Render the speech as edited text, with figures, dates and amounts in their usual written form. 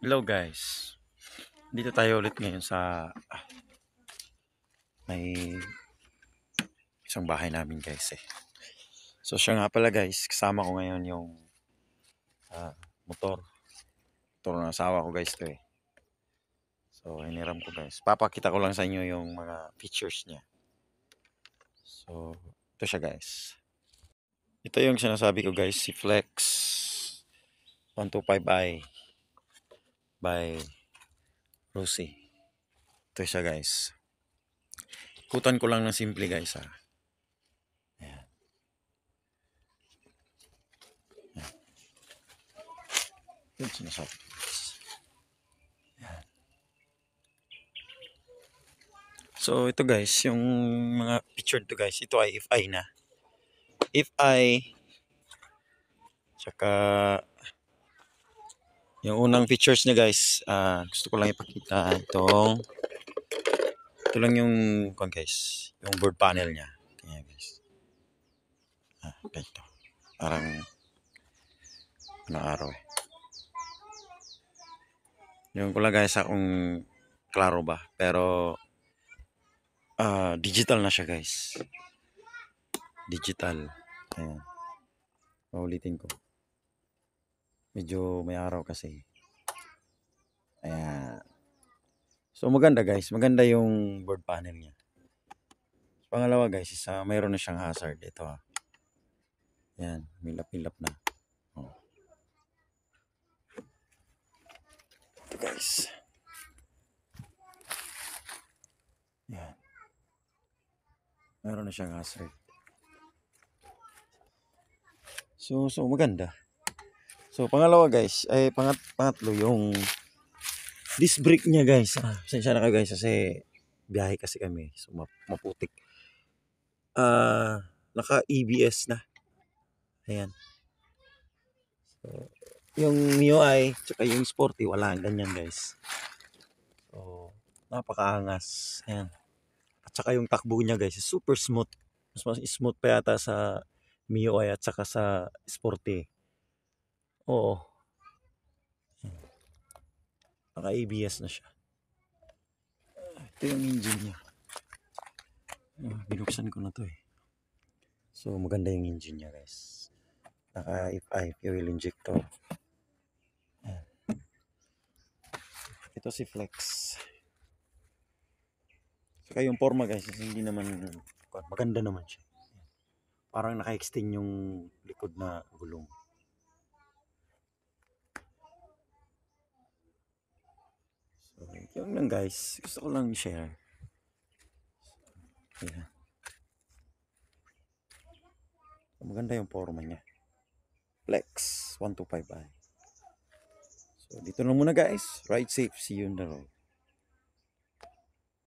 Hello guys, dito tayo ulit ngayon sa may isang bahay namin guys eh. So siya nga pala guys, kasama ko ngayon yung ah, motor. Motor ng asawa ko guys to eh. So hiniram ko guys. Papakita ko lang sa inyo yung mga features niya. So ito siya guys. Ito yung sinasabi ko guys, si Flex 125i by Rosie. Ito siya guys. Ikutan ko lang ng simple guys ha. Ayan. Yun sinasabi ko guys. Ayan. So ito guys, yung mga picture to guys, ito ay if I na. If I tsaka yung unang features niya guys, gusto ko lang ipakita ito lang yung guys, yung board panel niya. Kaya guys. Ganito. Parang araw eh. Yung ko lang guys kung klaro ba, pero digital na siya guys. Digital. Ayan. Paulitin ko. Medyo may araw kasi. Ayan. So maganda guys. Maganda yung board panel niya. Pangalawa guys, mayroon na siyang hazard. Ito ha. Ayan. Milap-milap na. Oh. Ito guys. Ayan. Mayroon na siyang hazard. So maganda. So pangalawa guys, ay pangatlo yung disc brake niya guys. Pasensya na ka guys kasi biyahe kasi kami. So maputik. Naka EBS na. Ayan. So yung MIUI tsaka yung Sporty wala ganyan guys. So napakaangas. Ayan. At saka yung takbo niya guys, super smooth. Mas smooth pa yata sa MIUI at saka sa Sporty. Oo. Naka-ABS na siya. Ito yung engine niya. Binuksan ko na to eh. So maganda yung engine niya guys. Naka-FI fuel injector. Ayan. Ito si Flex. Saka yung forma guys, hindi naman maganda naman siya. Parang naka-extend yung likod na gulong. So, yun lang guys. Gusto ko lang i-share. So, yeah. So, maganda yung forma niya. Flex 125i. So, dito na muna guys. Ride safe. See you on the road.